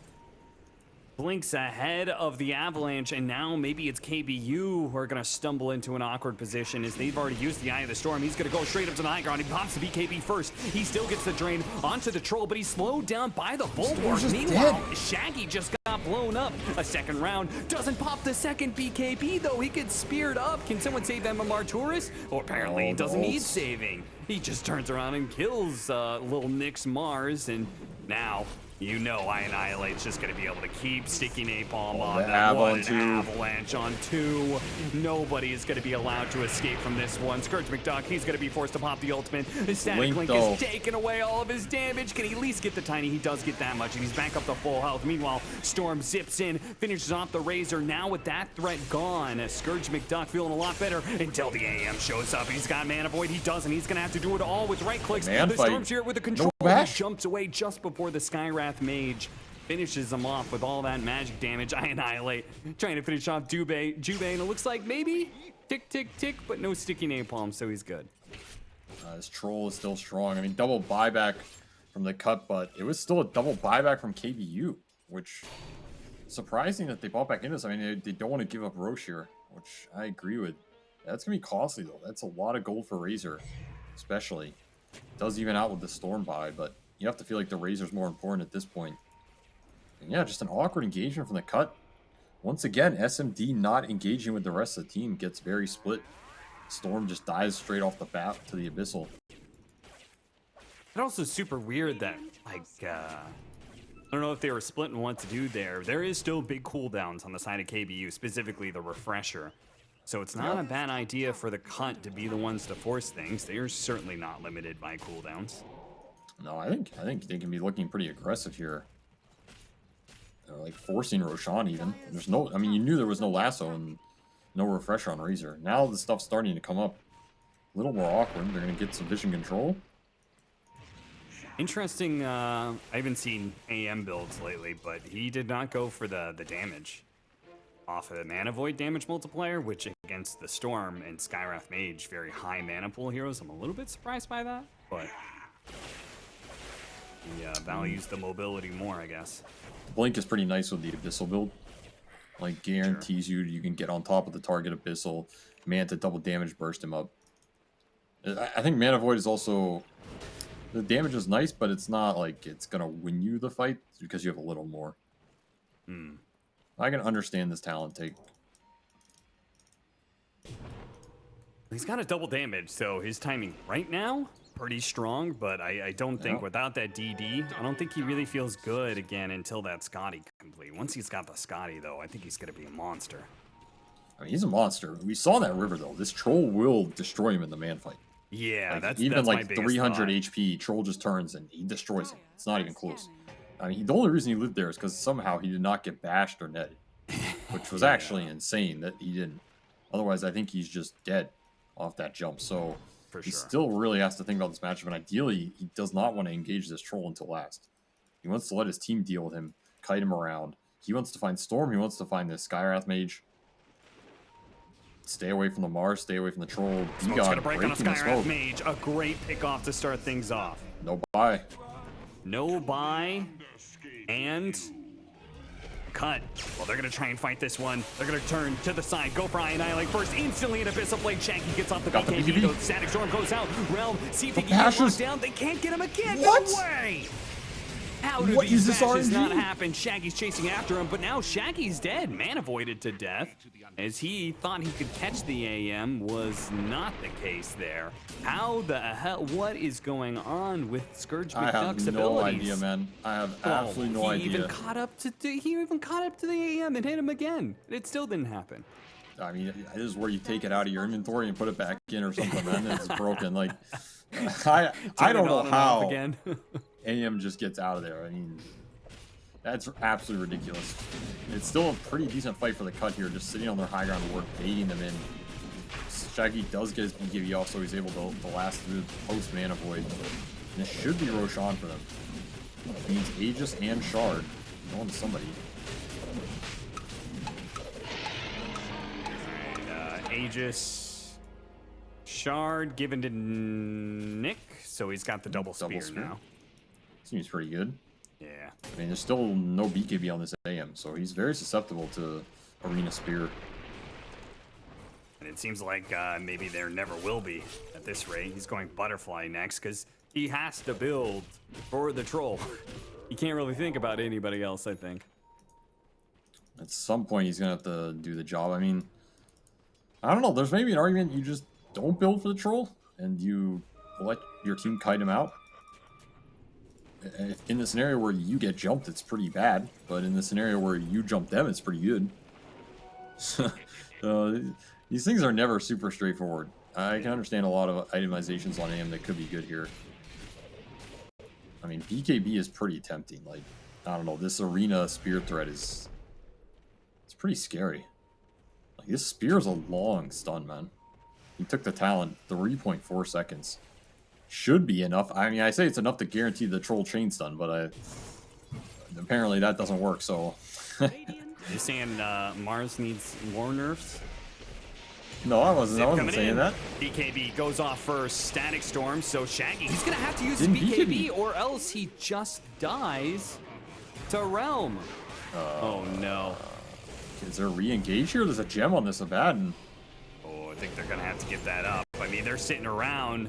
S2: Blinks ahead of the Avalanche, and now maybe it's KBU who are going to stumble into an awkward position as they've already used the Eye of the Storm. He's going to go straight up to the high ground. He pops the BKB first. He still gets the drain onto the troll, but he's slowed down by the bulwark. Meanwhile, Shaggy just got blown up. A second round. Doesn't pop the second BKB, though. He gets speared up. Can someone save MMR Tourist? Well, apparently he doesn't need saving. He just turns around and kills Lil Nick's Mars, and now you know Annihilate's just going to be able to keep sticking napalm on that one. Avalanche on 2. Nobody is going to be allowed to escape from this one. Scourge McDuck, he's going to be forced to pop the ultimate. The Static Link is taking away all of his damage. Can he at least get the Tiny? He does get that much, and he's back up to full health. Meanwhile, Storm zips in, finishes off the Razor. Now with that threat gone, Scourge McDuck feeling a lot better until the AM shows up. He's got Mana Void. He doesn't. He's going to have to do it all with right clicks. The Storm's here with the control. He jumps away just before the Skywrath Mage finishes him off with all that magic damage. I Annihilate trying to finish off Jubei, and it looks like maybe tick, tick, tick, but no sticky napalm, so he's good.
S1: This troll is still strong. I mean, double buyback from the cut, but it was still a double buyback from KBU, which surprising that they bought back into this. I mean, they don't want to give up Roche here, which I agree with. That's going to be costly, though. That's a lot of gold for Razor, especially. Does even out with the Storm buy, but you have to feel like the Razor's more important at this point. And yeah, just an awkward engagement from the cut. Once again, SMD not engaging with the rest of the team gets very split. Storm just dies straight off the bat to the Abyssal.
S2: It's also super weird that, like, I don't know if they were splitting what to do there. There is still big cooldowns on the side of KBU, specifically the Refresher. So it's not a bad idea for the cut to be the ones to force things. They are certainly not limited by cooldowns.
S1: No, I think they can be looking pretty aggressive here. Like forcing Roshan even. There's no, I mean, you knew there was no lasso and no refresher on Razor. Now the stuff's starting to come up. A little more awkward. They're going to get some vision control.
S2: Interesting. I haven't seen AM builds lately, but he did not go for the damage off of the Mana Void damage multiplier, which against the Storm and Skywrath Mage, very high mana pool heroes. I'm a little bit surprised by that, but he values the mobility more, I guess.
S1: The Blink is pretty nice with the Abyssal build. Like, guarantees you can get on top of the target Abyssal. Manta double damage burst him up. I think Mana Void is also... The damage is nice, but it's not like it's going to win you the fight because you have a little more. I can understand this talent take.
S2: He's got a double damage, so his timing right now, pretty strong, but I don't think without that DD, I don't think he really feels good again until that Scotty complete. Once he's got the Scotty, though, I think he's going to be a monster.
S1: I mean, he's a monster. We saw that river, though. This troll will destroy him in the man fight.
S2: Yeah,
S1: like,
S2: that's
S1: even
S2: that's
S1: like
S2: my biggest
S1: 300
S2: thought.
S1: HP, troll just turns and he destroys him. It's not even close. I mean, the only reason he lived there is because somehow he did not get bashed or netted, which was actually insane that he didn't. Otherwise, I think he's just dead off that jump. So he still really has to think about this matchup, and ideally, he does not want to engage this troll until last. He wants to let his team deal with him, kite him around. He wants to find Storm. He wants to find this Skywrath Mage. Stay away from the Mars. Stay away from the troll.
S2: Smoke's gonna break on a Skywrath Mage. A great pick off to start things off.
S1: No buy.
S2: No buy. And cut. Well, they're gonna try and fight this one. They're gonna turn to the side. Go for Annihilate first. Instantly an Abyssal Blade. Shaggy gets off the BKB. The Static Storm goes out. Realm, see if he can get locked down. They can't get him again.
S1: What?
S2: No way! How do these smashes not happen? Shaggy's chasing after him, but now Shaggy's dead. Mana voided to death. As he thought he could catch the AM was not the case there. How the hell? What is going on with Scourge McDuck's abilities?
S1: I have no idea, man. I have absolutely no idea.
S2: He even caught up to the AM and hit him again. It still didn't happen.
S1: I mean, this is where you take it out of your inventory and put it back in or something, man. It's broken. Like, I don't know how
S2: again.
S1: AM just gets out of there. I mean, that's absolutely ridiculous. It's still a pretty decent fight for the cut here, just sitting on their high ground work, baiting them in. Shaggy does get his BKB off, so he's able to last through post Mana Void. And it should be Roshan for them. It needs Aegis and Shard. Going to somebody.
S2: Aegis, Shard given to Nick, so he's got the double spear now.
S1: Seems pretty good.
S2: Yeah.
S1: I mean, there's still no BKB on this AM, so he's very susceptible to Arena Spear.
S2: And it seems like maybe there never will be at this rate. He's going Butterfly next because he has to build for the troll. He can't really think about anybody else, I think.
S1: At some point, he's going to have to do the job. I mean, I don't know. There's maybe an argument you just don't build for the troll and you let your team kite him out. In the scenario where you get jumped, it's pretty bad. But in the scenario where you jump them, it's pretty good. These things are never super straightforward. I can understand a lot of itemizations on AM that could be good here. I mean, BKB is pretty tempting. Like, I don't know, this Arena Spear threat is... It's pretty scary. Like, this Spear is a long stun, man. He took the talent 3.4 seconds. Should be enough. I mean, I say it's enough to guarantee the troll chain stun, but apparently that doesn't work, so...
S2: You're saying Mars needs more nerfs?
S1: No, I wasn't saying that.
S2: BKB goes off first. Static Storm, so Shaggy, he's going to have to use his BKB or else he just dies to Realm. Oh, no.
S1: Is there a re-engage here? There's a gem on this Abaddon.
S2: Oh, I think they're going to have to give that up. I mean, they're sitting around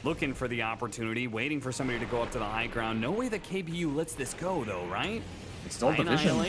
S2: looking for the opportunity, waiting for somebody to go up to the high ground. No way that KBU lets this go, though, right?
S1: It's still division.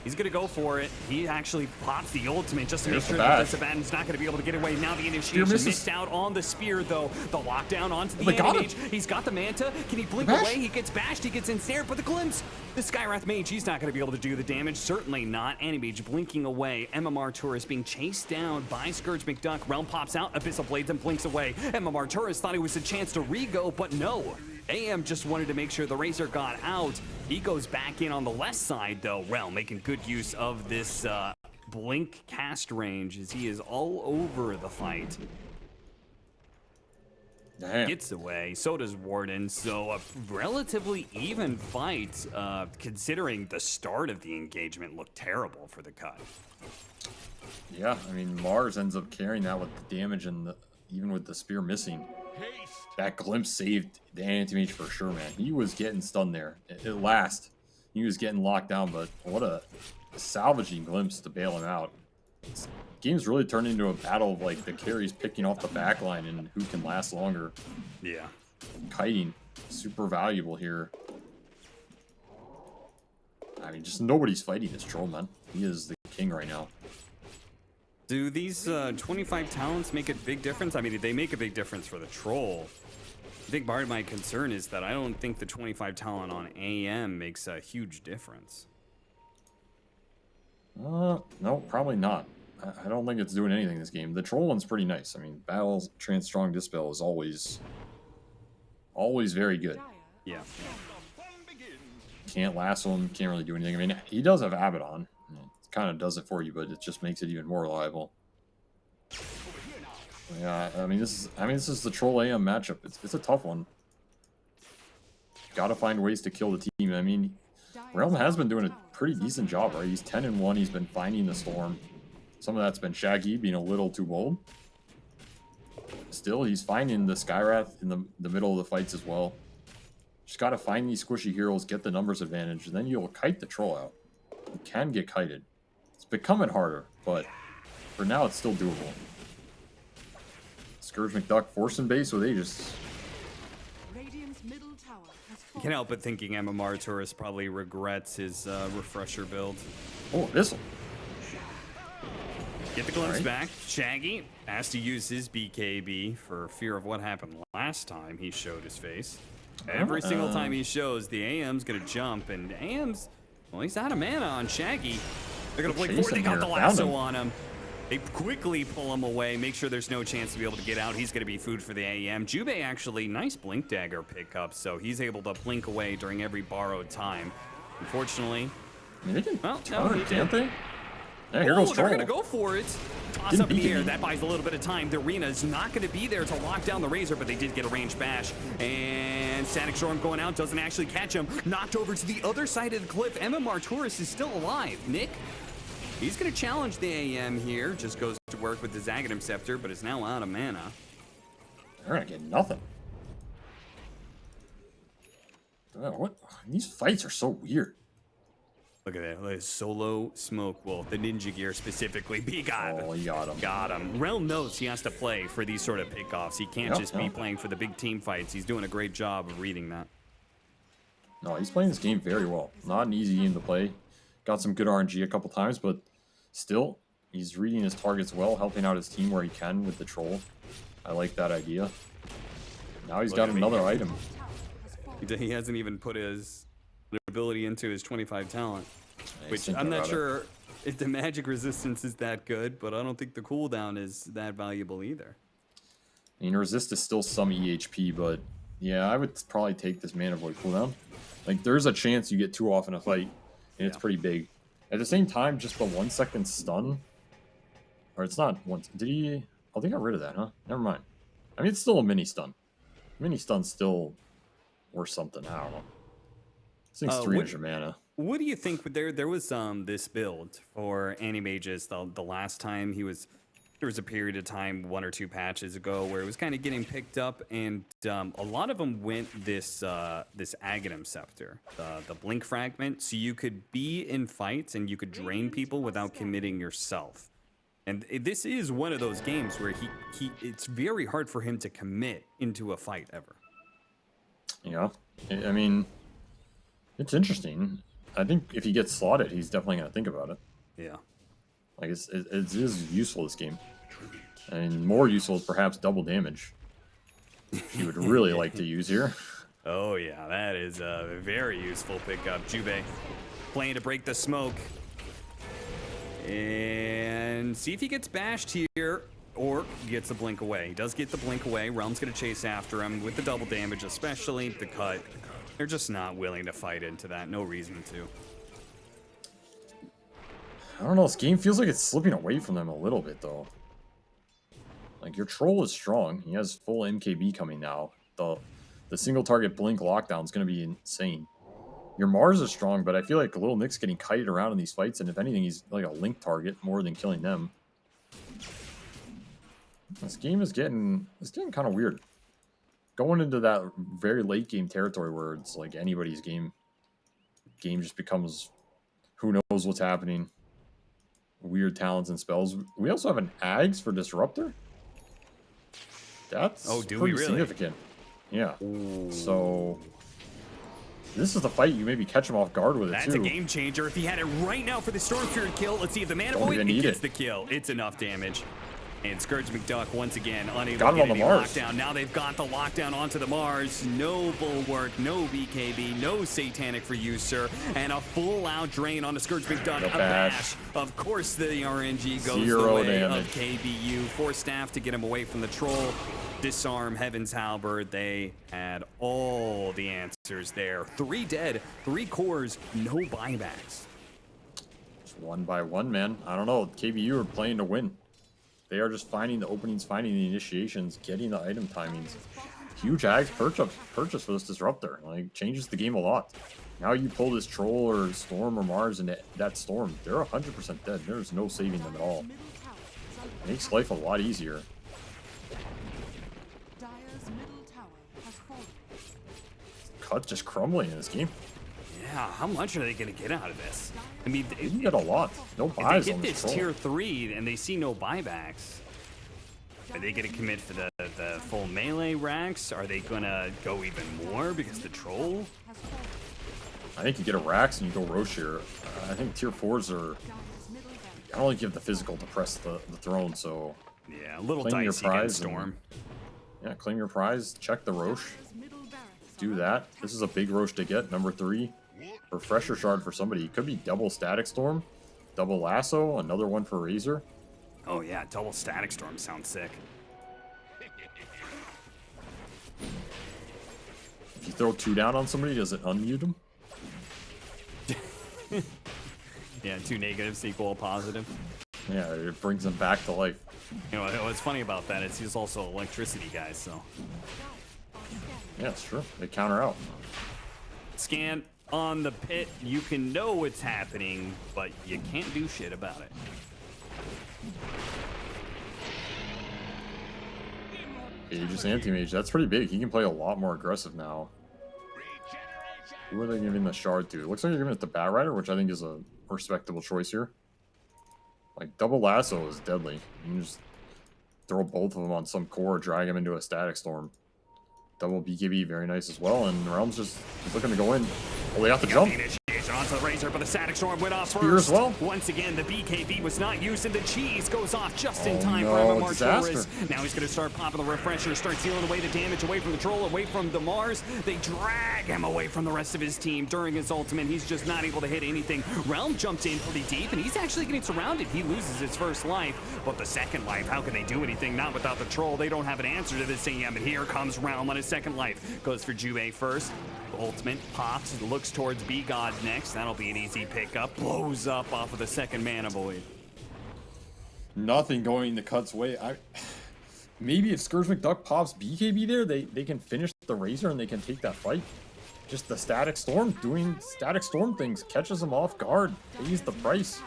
S2: He's going to go for it. He actually pops the ultimate just to make sure that this Abaddon's not going to be able to get away. Now the initiation missed out on the spear, though. The lockdown onto the Mage. He's got the Manta. Can he blink away? He gets bashed. He gets ensnared. But the glimpse, the Skywrath Mage, he's not going to be able to do the damage. Certainly not. Mage blinking away. MMR Tourist being chased down by Scourge McDuck. Realm pops out. Abyssal Blades and blinks away. MMR Tourist thought it was a chance to re-go, but no. AM just wanted to make sure the Razor got out. He goes back in on the left side, though. Realm making good use of this blink cast range as he is all over the fight.
S1: Damn.
S2: Gets away. So does Warden. So a relatively even fight, considering the start of the engagement looked terrible for the cut.
S1: Yeah, I mean, Mars ends up carrying that with the damage and even with the spear missing. That glimpse saved the anti-mage for sure, man. He was getting stunned there. At last, he was getting locked down, but what a salvaging glimpse to bail him out. This game's really turned into a battle of like the carries picking off the back line and who can last longer.
S2: Yeah.
S1: Kiting, super valuable here. I mean, just nobody's fighting this troll, man. He is the king right now.
S2: Do these 25 talents make a big difference? I mean, they make a big difference for the troll. I think part of my concern is that I don't think the 25 talent on AM makes a huge difference.
S1: No, probably not. I don't think it's doing anything this game. The troll one's pretty nice. I mean, Battle Trans Strong Dispel is always very good.
S2: Yeah.
S1: Can't lasso him, can't really do anything. I mean, he does have Abaddon. It kind of does it for you, but it just makes it even more reliable. Yeah, I mean, this is the troll AM matchup. It's a tough one. Got to find ways to kill the team. I mean, Realm has been doing a pretty decent job, right? He's 10-1. He's been finding the storm. Some of that's been Shaggy being a little too bold. Still, he's finding the Skywrath in the middle of the fights as well. Just got to find these squishy heroes, get the numbers advantage, and then you'll kite the troll out. You can get kited. It's becoming harder, but for now, it's still doable. Scourge McDuck forcing base with Aegis.
S3: Radiant's middle tower has
S2: I can't help but thinking MMR Tourist probably regrets his refresher build.
S1: Oh, this one.
S2: Get the glimpse
S1: Alright.
S2: back. Shaggy has to use his BKB for fear of what happened last time he showed his face. Every single time he shows, the AM's going to jump, and AM's, well, he's out of mana on Shaggy. They're going to blink forward. They got the lasso on him. They quickly pull him away, make sure there's no chance to be able to get out. He's going to be food for the AM. Jubei actually, nice Blink Dagger pickup, so he's able to blink away during every borrowed time. Unfortunately,
S1: I mean, they can
S2: well,
S1: turn,
S2: no,
S1: can't they? Yeah, here goes
S2: they're
S1: troll.
S2: going to go for it. Toss
S1: Didn't
S2: up in the
S1: beat
S2: air.
S1: him.
S2: That buys a little bit of time. The arena's not going to be there to lock down the Razor, but they did get a range bash. And Static Storm going out doesn't actually catch him. Knocked over to the other side of the cliff. MMR Taurus is still alive. Nick, he's going to challenge the AM here. Just goes to work with the Zaghanim Scepter, but is now out of mana.
S1: They're going to get nothing. What? These fights are so weird.
S2: Look at that. Look at Solo Smoke Wolf, the ninja gear specifically. He got
S1: Oh, he got him.
S2: Got him. Realm knows he has to play for these sort of pickoffs. He can't just be playing for the big team fights. He's doing a great job of reading that.
S1: No, he's playing this game very well. Not an easy game to play. Got some good RNG a couple times, but still, he's reading his targets well, helping out his team where he can with the troll. I like that idea. Now he's got another item.
S2: He hasn't even put his ability into his 25 talent,
S1: Yeah,
S2: which
S1: he's
S2: I'm not
S1: thinking
S2: sure if the magic resistance is that good, but I don't think the cooldown is that valuable either.
S1: I mean, resist is still some EHP, but yeah, I would probably take this mana void cooldown. Like, there's a chance you get 2 off in a fight, and it's pretty big. At the same time, just the 1 second stun, or it's not one. Did he? Oh, they got rid of that, huh? Never mind. I mean, it's still a mini stun. Mini stun's still worth something. I don't know. This thing's 300 mana.
S2: What do you think? There was this build for Animages the last time there was a period of time 1 or 2 patches ago where it was kind of getting picked up, and a lot of them went this Aghanim Scepter, the Blink Fragment, so you could be in fights and you could drain people without committing yourself. And this is one of those games where it's very hard for him to commit into a fight ever.
S1: Yeah, I mean, it's interesting. I think if he gets slotted, he's definitely going to think about it.
S2: Yeah.
S1: Like, it is useful, this game. And more useful is perhaps double damage. He would really like to use here.
S2: Oh yeah, that is a very useful pickup. Jubei playing to break the smoke. And see if he gets bashed here or gets the blink away. He does get the blink away. Realm's going to chase after him with the double damage, especially the cut. They're just not willing to fight into that. No reason to.
S1: I don't know, this game feels like it's slipping away from them a little bit, though. Like, your troll is strong. He has full MKB coming now. The single target blink lockdown is going to be insane. Your Mars is strong, but I feel like Little Nick's getting kited around in these fights, and if anything, he's like a link target more than killing them. This game is getting kind of weird. Going into that very late game territory where it's like anybody's game just becomes who knows what's happening. weird talents and spells. We also have an Ags for Disruptor. That's
S2: do
S1: pretty
S2: we really?
S1: significant. Yeah.
S2: Ooh.
S1: So this is the fight you maybe catch him off guard with it
S2: That's
S1: too.
S2: a game changer. If he had it right now for the Storm Spirit kill, let's see if the mana
S1: Don't
S2: boy
S1: even need
S2: gets
S1: it.
S2: the kill. It's enough damage. And Scourge McDuck once again unable
S1: Got
S2: to
S1: him
S2: get
S1: on the
S2: any
S1: Mars.
S2: lockdown. Now they've got the lockdown onto the Mars. No Bulwark, no BKB, no Satanic for you, sir. And a full-out drain on the Scourge McDuck.
S1: No
S2: A bash. Of course the RNG goes
S1: Zero
S2: the way
S1: damage.
S2: of KBU. Force staff to get him away from the troll. Disarm Heaven's Halberd. They had all the answers there. 3 dead, 3 cores, no buybacks.
S1: Just one by one, man. I don't know. KBU are playing to win. They are just finding the openings, finding the initiations, getting the item timings. Huge Ags purchase for this Disruptor. Like, changes the game a lot. Now you pull this Troll or Storm or Mars into that Storm, they're 100% dead. There's no saving them at all.
S3: Middle tower is under
S1: Makes life a lot easier.
S3: Dire's middle tower has fallen.
S1: Cut just crumbling in this game.
S2: Yeah, how much are they going to get out of this? I mean,
S1: You can get a lot. No
S2: if
S1: buys
S2: they
S1: on
S2: get
S1: this
S2: this
S1: Troll.
S2: tier 3 and they see no buybacks, are they going to commit for the full melee racks? Are they going to go even more because the troll?
S3: Has fallen.
S1: I think you get a Rax and you go Roche here. I think tier 4s are...
S3: Dire's middle barracks.
S1: I don't think you have the physical to press the throne, so...
S2: Yeah, a little
S1: Claim your
S2: dicey
S1: prize
S2: against
S1: and-
S2: Storm.
S1: Yeah, claim your prize, check the Roche.
S3: Dire's middle barracks
S1: Do
S3: are
S1: that. This is a big Roche to get, number 3. Refresher Shard for somebody. It could be double Static Storm, double Lasso, another one for Razor.
S2: Oh yeah, double Static Storm sounds sick.
S1: If you throw 2 down on somebody, does it unmute them?
S2: Yeah, 2 negatives equal a positive.
S1: Yeah, it brings them back to life.
S2: You know, what's funny about that is he's also electricity guys, so.
S1: Yeah, it's true. They counter out.
S2: Scan on the pit, you can know what's happening, but you can't do shit about it.
S1: Aegis Anti-Mage, that's pretty big. He can play a lot more aggressive now. Who are they giving the shard to? It looks like you're giving it to Bat Rider, which I think is a respectable choice here. Like, double Lasso is deadly. You can just throw both of them on some core, drag them into a Static Storm. Double BKB, very nice as well, and Realm's just he's looking to go in. Oh, they have to jump.
S2: The initiation onto the Razor, but the Static Storm went off
S1: Spear
S2: first.
S1: as well.
S2: Once again, the BKB was not used, and the cheese goes off just in
S1: Oh,
S2: time
S1: no,
S2: for
S1: disaster.
S2: Martoris. Now he's going to start popping the refresher, start sealing away the damage away from the Troll, away from the Mars. They drag him away from the rest of his team during his ultimate. He's just not able to hit anything. Realm jumps in pretty deep, and he's actually getting surrounded. He loses his first life, but the second life, how can they do anything? Not without the Troll. They don't have an answer to this AM, and here comes Realm on his second life. Goes for Jubei first. Ultimate pops, looks towards B-God next. That'll be an easy pickup. Blows up off of the second mana void.
S1: Nothing going the Cut's way. Maybe if Scourge McDuck pops BKB there, they can finish the Razor and they can take that fight. Just the Static Storm doing Static Storm things catches them off guard. Pays the price.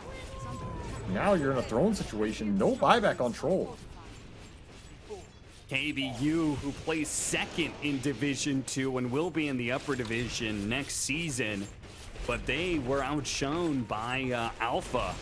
S1: Now you're in a throne situation. No buyback on Troll.
S2: KBU, who plays second in Division 2 and will be in the upper division next season, but they were outshone by Alpha.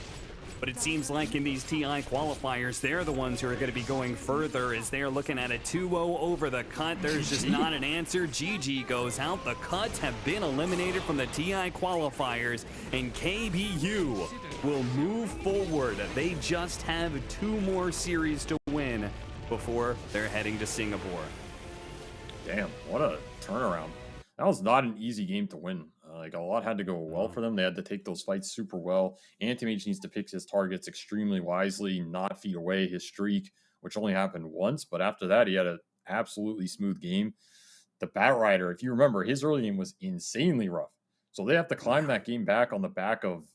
S2: But it seems like in these TI qualifiers, they're the ones who are going to be going further as they're looking at a 2-0 over the Cut. There's just not an answer. GG goes out. The Cuts have been eliminated from the TI qualifiers, and KBU will move forward. They just have 2 more series to win before they're heading to Singapore.
S1: Damn, what a turnaround. That was not an easy game to win. Like, a lot had to go well for them. They had to take those fights super well. Anti-Mage needs to pick his targets extremely wisely, not feed away his streak, which only happened once. But after that, he had an absolutely smooth game. The Bat Rider, if you remember, his early game was insanely rough. So they have to climb that game back on the back of